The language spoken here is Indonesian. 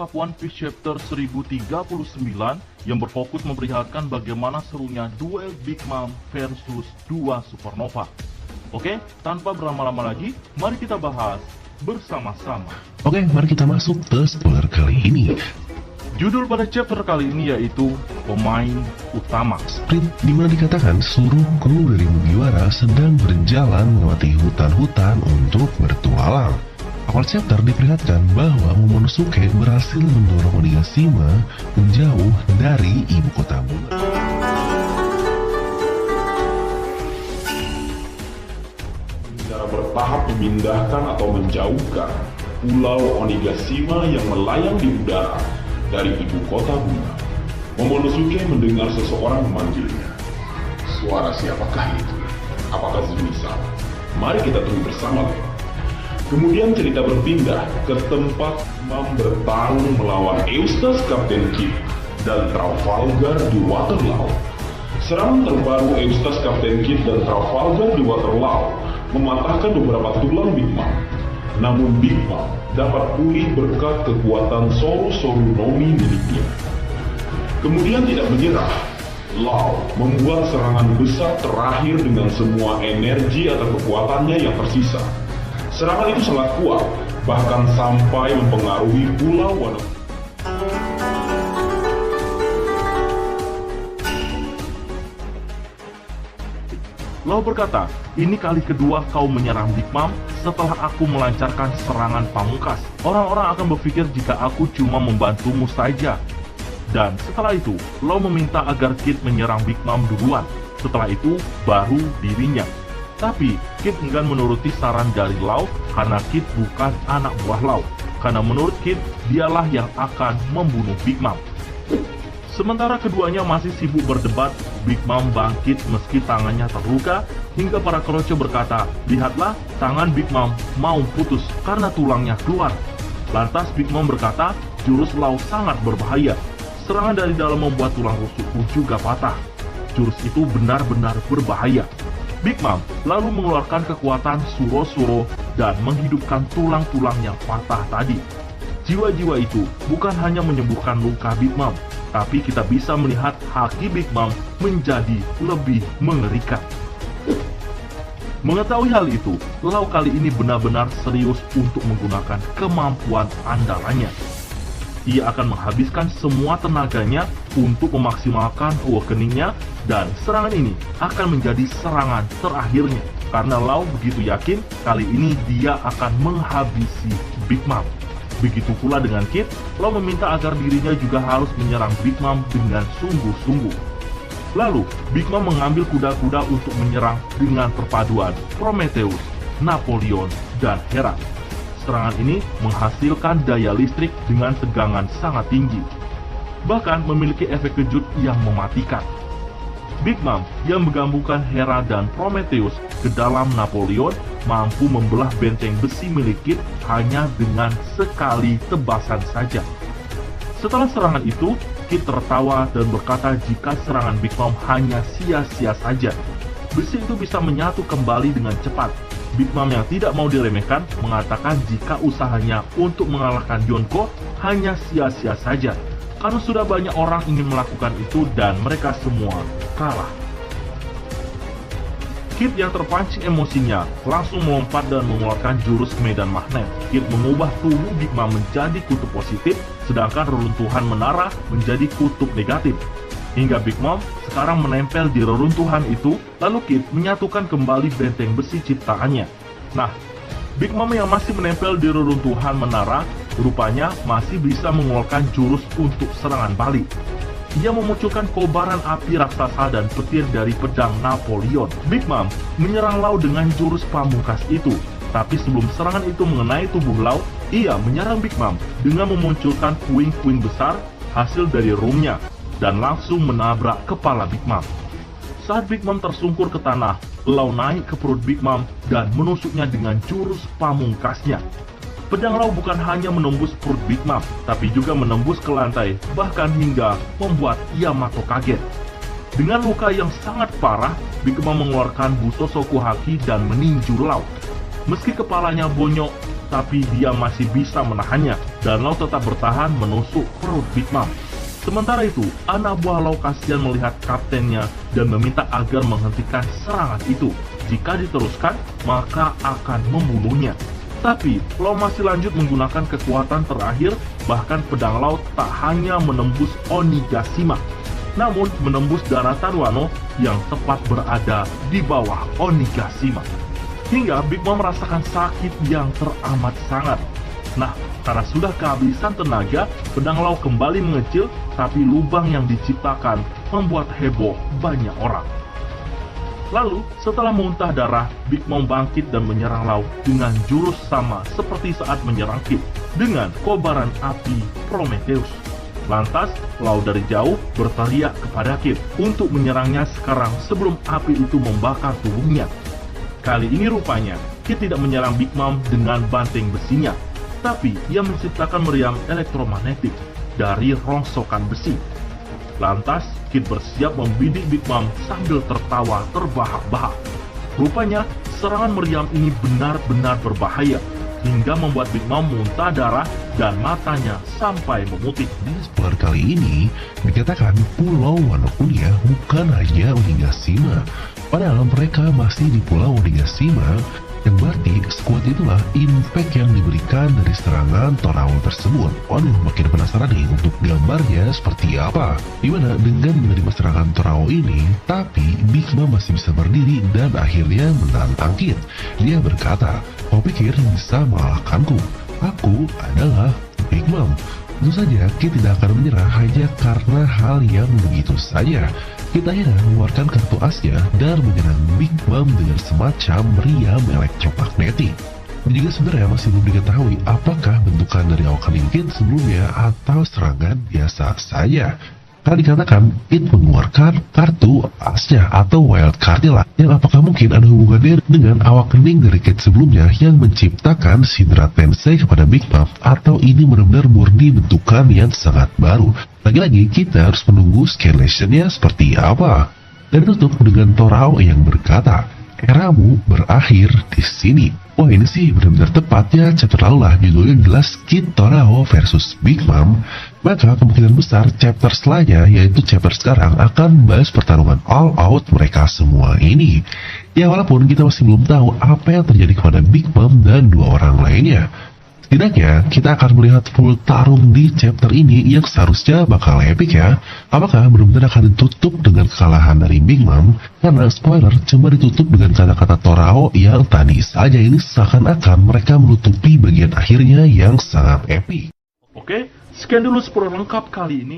lengkap One Piece Chapter 1039 yang berfokus memperlihatkan bagaimana serunya duel Big Mom versus dua Supernova. Oke, tanpa berlama-lama lagi, mari kita bahas bersama-sama. Oke, mari kita masuk ke spoiler kali ini. Judul pada chapter kali ini yaitu Pemain Utama. Sprint dimana dikatakan seluruh kru dari Mugiwara sedang berjalan melewati hutan-hutan untuk bertualang. Awal chapter diperlihatkan bahwa Momonosuke berhasil mendorong Onigashima menjauh dari ibu kota Buna. Secara bertahap memindahkan atau menjauhkan pulau Onigashima yang melayang di udara dari ibu kota Buna. Momonosuke mendengar seseorang memanggilnya. Suara siapakah itu? Apakah Zunisa? Mari kita tunggu bersama, Leo. Kemudian cerita berpindah ke tempat Mom bertarung melawan Eustace Captain Kidd dan Trafalgar di Waterloo. Serangan terbaru Eustace Captain Kidd dan Trafalgar di Waterloo mematahkan beberapa tulang Big Mom. Namun Big Mom dapat pulih berkat kekuatan Soru Nomi miliknya. Kemudian tidak menyerah, Law membuat serangan besar terakhir dengan semua energi atau kekuatannya yang tersisa. Serangan itu sangat kuat, bahkan sampai mempengaruhi Pulau Wano. Law berkata, ini kali kedua kau menyerang Big Mom setelah aku melancarkan serangan pamungkas. Orang-orang akan berpikir jika aku cuma membantumu saja. Dan setelah itu, Law meminta agar Kid menyerang Big Mom duluan. Setelah itu, baru dirinya. Tapi, Kid enggan menuruti saran dari Law karena Kid bukan anak buah Law. Karena menurut Kid, dialah yang akan membunuh Big Mom. Sementara keduanya masih sibuk berdebat, Big Mom bangkit meski tangannya terluka, hingga para keroco berkata, lihatlah, tangan Big Mom mau putus karena tulangnya keluar. Lantas Big Mom berkata, jurus Law sangat berbahaya. Serangan dari dalam membuat tulang rusukku juga patah. Jurus itu benar-benar berbahaya. Big Mom lalu mengeluarkan kekuatan Suro dan menghidupkan tulang-tulang yang patah tadi. Jiwa-jiwa itu bukan hanya menyembuhkan luka Big Mom, tapi kita bisa melihat haki Big Mom menjadi lebih mengerikan. Mengetahui hal itu, Law kali ini benar-benar serius untuk menggunakan kemampuan andalannya. Ia akan menghabiskan semua tenaganya untuk memaksimalkan awakening-nya, dan serangan ini akan menjadi serangan terakhirnya. Karena Law begitu yakin kali ini dia akan menghabisi Big Mom. Begitu pula dengan Kid, Law meminta agar dirinya juga harus menyerang Big Mom dengan sungguh-sungguh. Lalu, Big Mom mengambil kuda-kuda untuk menyerang dengan perpaduan Prometheus, Napoleon, dan Hera. Serangan ini menghasilkan daya listrik dengan tegangan sangat tinggi, bahkan memiliki efek kejut yang mematikan. Big Mom yang menggabungkan Hera dan Prometheus ke dalam Napoleon mampu membelah benteng besi milik Kid hanya dengan sekali tebasan saja. Setelah serangan itu, Kid tertawa dan berkata jika serangan Big Mom hanya sia-sia saja. Besi itu bisa menyatu kembali dengan cepat. Big Mom yang tidak mau diremehkan mengatakan jika usahanya untuk mengalahkan Yonko hanya sia-sia saja, karena sudah banyak orang ingin melakukan itu dan mereka semua kalah. Kid yang terpancing emosinya langsung melompat dan mengeluarkan jurus medan magnet. Kid mengubah tubuh Big Mom menjadi kutub positif, sedangkan reruntuhan menara menjadi kutub negatif. Hingga Big Mom sekarang menempel di reruntuhan itu, lalu Kid menyatukan kembali benteng besi ciptaannya. Nah, Big Mom yang masih menempel di reruntuhan menara, rupanya masih bisa mengeluarkan jurus untuk serangan balik. Ia memunculkan kobaran api raksasa dan petir dari pedang Napoleon. Big Mom menyerang Law dengan jurus pamungkas itu. Tapi sebelum serangan itu mengenai tubuh Law, ia menyerang Big Mom dengan memunculkan puing-puing besar hasil dari roomnya dan langsung menabrak kepala Big Mom. Saat Big Mom tersungkur ke tanah, Law naik ke perut Big Mom dan menusuknya dengan jurus pamungkasnya. Pedang Law bukan hanya menembus perut Big Mom, tapi juga menembus ke lantai, bahkan hingga membuat Yamato kaget. Dengan luka yang sangat parah, Big Mom mengeluarkan Butosoku Haki dan meninju Law. Meski kepalanya bonyok, tapi dia masih bisa menahannya dan Law tetap bertahan menusuk perut Big Mom. Sementara itu, anak buah Law kasihan melihat kaptennya dan meminta agar menghentikan serangan itu. Jika diteruskan, maka akan membunuhnya. Tapi, Law masih lanjut menggunakan kekuatan terakhir, bahkan pedang Law tak hanya menembus Onigashima, namun menembus daratan Wano yang tepat berada di bawah Onigashima. Hingga Big Mom merasakan sakit yang teramat sangat. Nah, karena sudah kehabisan tenaga, pedang Law kembali mengecil, tapi lubang yang diciptakan membuat heboh banyak orang. Lalu, setelah muntah darah, Big Mom bangkit dan menyerang Law dengan jurus sama seperti saat menyerang Kid, dengan kobaran api Prometheus. Lantas, Law dari jauh berteriak kepada Kid untuk menyerangnya sekarang sebelum api itu membakar tubuhnya. Kali ini rupanya, Kid tidak menyerang Big Mom dengan banteng besinya, tapi ia menciptakan meriam elektromagnetik dari rongsokan besi. Lantas, Kid bersiap membidik Big Mom sambil tertawa terbahak-bahak. Rupanya, serangan meriam ini benar-benar berbahaya, hingga membuat Big Mom muntah darah dan matanya sampai memutih. Di spoiler kali ini, dikatakan Pulau Wano Kuni bukan hanya Onigashima. Padahal mereka masih di Pulau Onigashima, yang berarti sekuat itulah impact yang diberikan dari serangan Torao tersebut. Waduh, makin penasaran nih untuk gambarnya seperti apa. Dimana dengan menerima serangan Torao ini, tapi Big Mom masih bisa berdiri dan akhirnya menantang Kid. Dia berkata, "Kau pikir bisa mengalahkanku? Aku adalah Big Mom." Tentu saja Kid tidak akan menyerah hanya karena hal yang begitu saja. Kid akhirnya mengeluarkan kartu asnya dan menyerang Big Mom dengan semacam meriam elektromagnetik. Dan juga sebenarnya masih belum diketahui apakah bentukan dari awakening Kid sebelumnya atau serangan biasa saja. Karena dikatakan Kid mengeluarkan kartu asnya atau wild cardnya lah, yang apakah mungkin ada hubungannya dengan awakening dari Kid sebelumnya yang menciptakan Shinra Tensei kepada Big Mom, atau ini benar-benar murni bentukan yang sangat baru. Lagi-lagi kita harus menunggu scanlationnya seperti apa. Dan tutup dengan Torao yang berkata, "Eramu berakhir di sini." Wah, ini sih benar-benar tepatnya chapter lalu lah, judulnya jelas Kid Torao versus Big Mom. Maka kemungkinan besar chapter selanjutnya, yaitu chapter sekarang, akan bahas pertarungan all out mereka semua ini. Ya, walaupun kita masih belum tahu apa yang terjadi kepada Big Mom dan dua orang lainnya. Setidaknya kita akan melihat full tarung di chapter ini yang seharusnya bakal epic ya. Apakah benar-benar akan ditutup dengan kekalahan dari Big Mom? Karena spoiler cuma ditutup dengan kata-kata Torao yang tadi saja. Ini seakan-akan mereka menutupi bagian akhirnya yang sangat epic. Oke, sekian dulu spoiler lengkap kali ini.